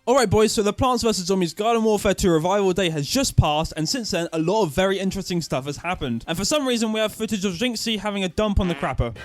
Alright boys, so the Plants vs Zombies Garden Warfare 2 Revival Day has just passed, and since then, a lot of very interesting stuff has happened. And for some reason, we have footage of Jinxy having a dump on the crapper.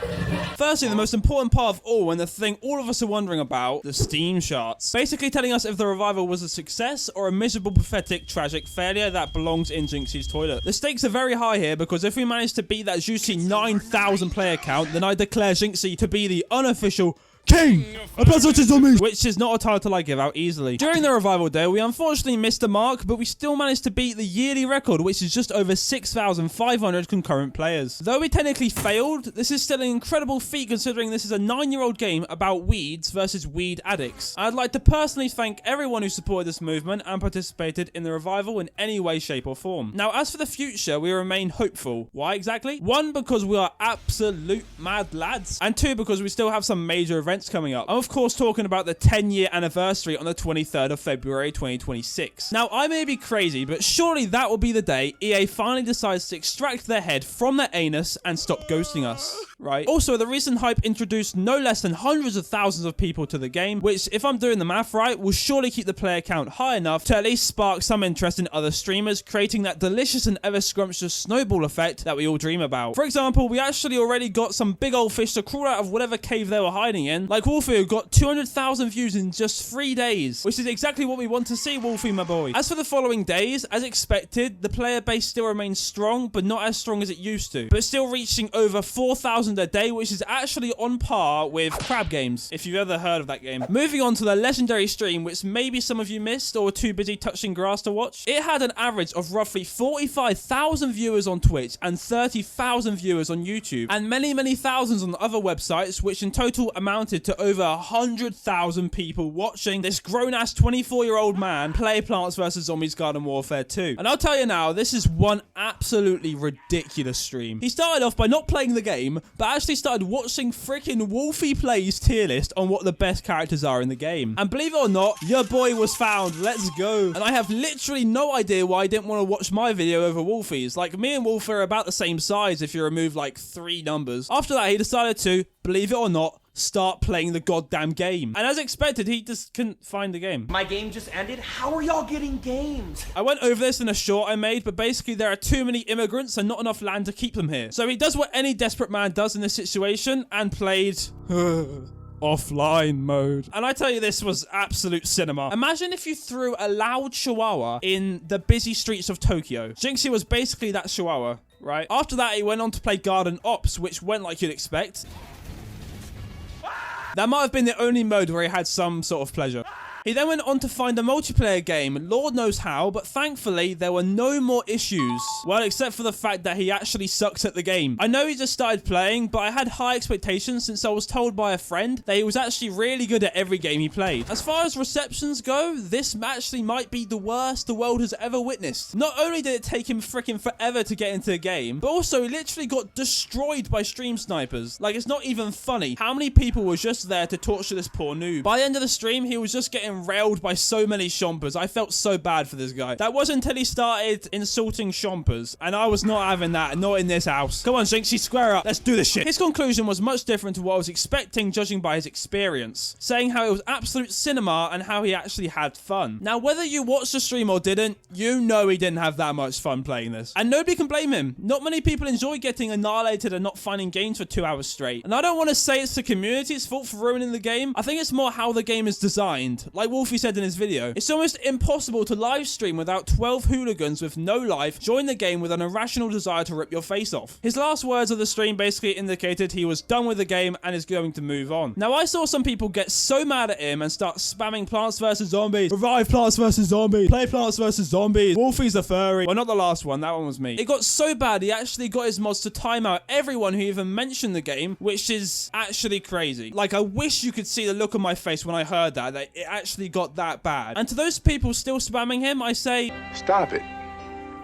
Firstly, the most important part of all, and the thing all of us are wondering about, the Steam charts. Basically telling us if the revival was a success or a miserable, pathetic, tragic failure that belongs in Jinxy's toilet. The stakes are very high here, because if we manage to beat that juicy 9,000 player count, then I declare Jinxy to be the unofficial King of Plants vs Zombies, which is not a title I give out easily. During the revival day, we unfortunately missed the mark, but we still managed to beat the yearly record, which is just over 6,500 concurrent players. Though we technically failed, this is still an incredible feat considering this is a 9-year-old game about weeds versus weed addicts. I'd like to personally thank everyone who supported this movement and participated in the revival in any way, shape or form. Now, as for the future, we remain hopeful. Why exactly? 1, because we are absolute mad lads, and 2, because we still have some major events coming up. I'm of course talking about the 10-year anniversary on the 23rd of February 2026. Now, I may be crazy, but surely that will be the day EA finally decides to extract their head from their anus and stop ghosting us, right? Also, the recent hype introduced no less than hundreds of thousands of people to the game, which, if I'm doing the math right, will surely keep the player count high enough to at least spark some interest in other streamers, creating that delicious and ever scrumptious snowball effect that we all dream about. For example, we actually already got some big old fish to crawl out of whatever cave they were hiding in, like Wolfie, who got 200,000 views in just 3 days, which is exactly what we want to see, Wolfie, my boy. As for the following days, as expected, the player base still remains strong, but not as strong as it used to, but still reaching over 4,000 a day, which is actually on par with Crab Games, if you've ever heard of that game. Moving on to the legendary stream, which maybe some of you missed or were too busy touching grass to watch. It had an average of roughly 45,000 viewers on Twitch and 30,000 viewers on YouTube, and many thousands on other websites, which in total amounted to over 100,000 people watching this grown-ass 24-year-old man play Plants vs Zombies Garden Warfare 2. And I'll tell you now, this is one absolutely ridiculous stream. He started off by not playing the game, but actually started watching freaking Wolfie Plays tier list on what the best characters are in the game. And believe it or not, your boy was found. Let's go. And I have literally no idea why I didn't want to watch my video over Wolfie's. Like, me and Wolfie are about the same size if you remove like 3 numbers. After that, he decided to, believe it or not, start playing the goddamn game. And as expected, he just couldn't find the game. My game just ended. How are y'all getting games? I went over this in a short I made, but basically there are too many immigrants and not enough land to keep them here. So he does what any desperate man does in this situation and played offline mode. And I tell you, this was absolute cinema. Imagine if you threw a loud chihuahua in the busy streets of Tokyo. Jinxy was basically that chihuahua, right? After that, he went on to play Garden Ops, which went like you'd expect. That might have been the only mode where he had some sort of pleasure. He then went on to find a multiplayer game, Lord knows how, but thankfully there were no more issues. Well, except for the fact that he actually sucked at the game. I know he just started playing, but I had high expectations since I was told by a friend that he was actually really good at every game he played. As far as receptions go, this actually might be the worst the world has ever witnessed. Not only did it take him freaking forever to get into the game, but also he literally got destroyed by stream snipers. Like, it's not even funny how many people were just there to torture this poor noob. By the end of the stream, he was just getting railed by so many chompers. I felt so bad for this guy. That wasn't until he started insulting chompers, and I was not having that, not in this house. Come on, Jinxy, square up. Let's do this shit. His conclusion was much different to what I was expecting, judging by his experience, saying how it was absolute cinema and how he actually had fun. Now, whether you watched the stream or didn't, you know he didn't have that much fun playing this, and nobody can blame him. Not many people enjoy getting annihilated and not finding games for 2 hours straight, and I don't want to say it's the community's fault for ruining the game. I think it's more how the game is designed. Like Wolfie said in his video, it's almost impossible to live stream without 12 hooligans with no life join the game with an irrational desire to rip your face off. His last words of the stream basically indicated he was done with the game and is going to move on. Now, I saw some people get so mad at him and start spamming Plants vs Zombies, revive Plants vs Zombies, play Plants vs Zombies, Wolfie's a furry. Well, not the last one, that one was me. It got so bad he actually got his mods to time out everyone who even mentioned the game, which is actually crazy. Like, I wish you could see the look on my face when I heard that it actually got that bad. And to those people still spamming him, I say, stop it.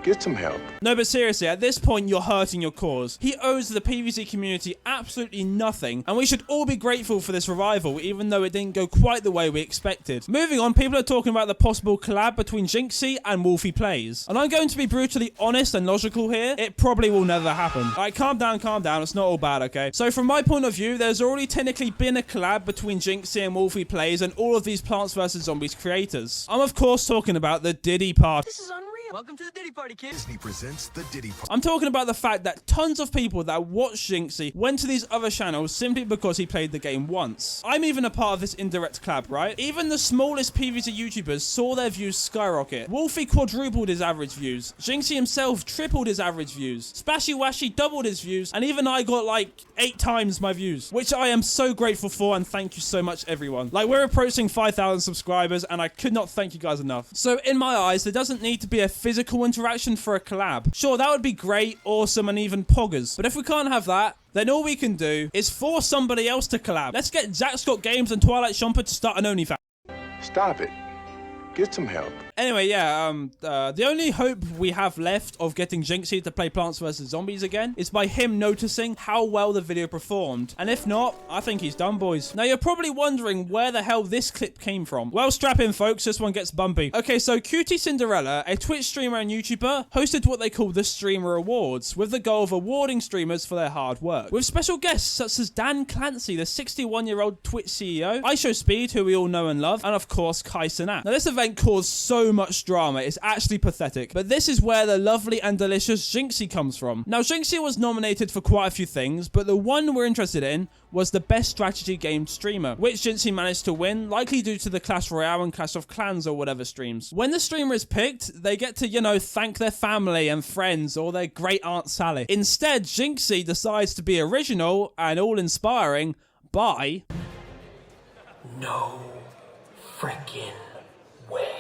Get some help. No, but seriously, at this point, you're hurting your cause. He owes the PvZ community absolutely nothing, and we should all be grateful for this revival, even though it didn't go quite the way we expected. Moving on, people are talking about the possible collab between Jinxy and Wolfie Plays. And I'm going to be brutally honest and logical here. It probably will never happen. Alright, calm down, calm down. It's not all bad, okay? So from my point of view, there's already technically been a collab between Jinxy and Wolfie Plays and all of these Plants vs. Zombies creators. I'm of course talking about the Diddy Party. This is unreal. Welcome to the Diddy Party, kids. Disney presents the Diddy Party. I'm talking about the fact that tons of people that watch Jinxy went to these other channels simply because he played the game once. I'm even a part of this indirect collab, right? Even the smallest PvZ YouTubers saw their views skyrocket. Wolfie quadrupled his average views. Jinxy himself tripled his average views. Spashy Washy doubled his views. And even I got like 8 times my views, which I am so grateful for, and thank you so much, everyone. Like, we're approaching 5,000 subscribers, and I could not thank you guys enough. So in my eyes, there doesn't need to be a physical interaction for a collab. Sure, that would be great, awesome, and even poggers. But if we can't have that, then all we can do is force somebody else to collab. Let's get Zack Scott Games and Twilight Shumper to start an OnlyFans. Stop it. Get some help. Anyway, yeah, the only hope we have left of getting Jinxy to play Plants vs. Zombies again is by him noticing how well the video performed. And if not, I think he's done, boys. Now, you're probably wondering where the hell this clip came from. Well, strap in, folks. This one gets bumpy. Okay, so Cutie Cinderella, a Twitch streamer and YouTuber, hosted what they call the Streamer Awards, with the goal of awarding streamers for their hard work. With special guests such as Dan Clancy, the 61-year-old Twitch CEO, IShowSpeed, who we all know and love, and of course, Kai Cenat. Now, this event caused so much drama, it's actually pathetic. But this is where the lovely and delicious Jinxy comes from. Now, Jinxy was nominated for quite a few things, but the one we're interested in was the best strategy game streamer, which Jinxy managed to win, likely due to the Clash Royale and Clash of Clans or whatever streams. When the streamer is picked, they get to, you know, thank their family and friends or their great Aunt Sally. Instead, Jinxy decides to be original and all-inspiring by... No frickin' way.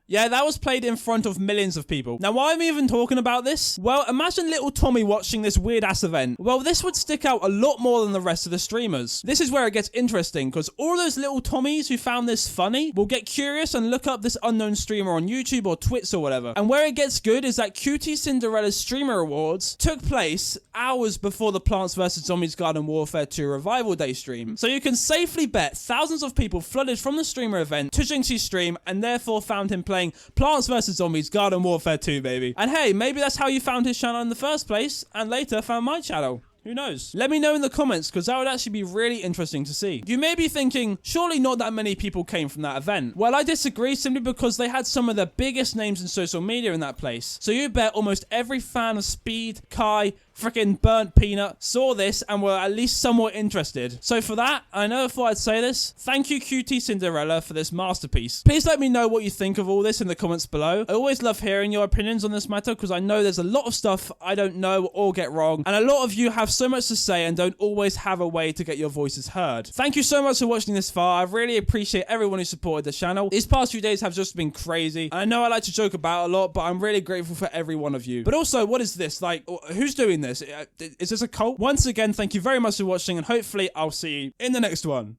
Yeah, that was played in front of millions of people. Now, why am I even talking about this? Well, imagine little Tommy watching this weird-ass event. Well, this would stick out a lot more than the rest of the streamers. This is where it gets interesting, because all those little Tommies who found this funny will get curious and look up this unknown streamer on YouTube or Twitch or whatever. And where it gets good is that Cutie Cinderella's Streamer Awards took place hours before the Plants vs. Zombies Garden Warfare 2 Revival Day stream. So you can safely bet thousands of people flooded from the streamer event to Jinxy's stream and therefore found him playing Plants vs. Zombies Garden Warfare 2, baby. And hey, maybe that's how you found his channel in the first place and later found my channel. Who knows? Let me know in the comments, because that would actually be really interesting to see. You may be thinking, surely not that many people came from that event. Well, I disagree, simply because they had some of the biggest names in social media in that place. So you bet almost every fan of Speed, Kai, freaking Burnt Peanut saw this and were at least somewhat interested. So for that, I never thought I'd say this. Thank you, Cutie Cinderella, for this masterpiece. Please let me know what you think of all this in the comments below. I always love hearing your opinions on this matter, because I know there's a lot of stuff I don't know or get wrong, and a lot of you have so much to say and don't always have a way to get your voices heard. Thank you so much for watching this far. I really appreciate everyone who supported the channel. These past few days have just been crazy, and I know I like to joke about a lot, but I'm really grateful for every one of you. But also, what is this? Like, who's doing this? Is this a cult? Once again, thank you very much for watching, and hopefully I'll see you in the next one.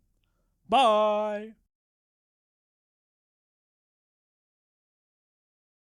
Bye!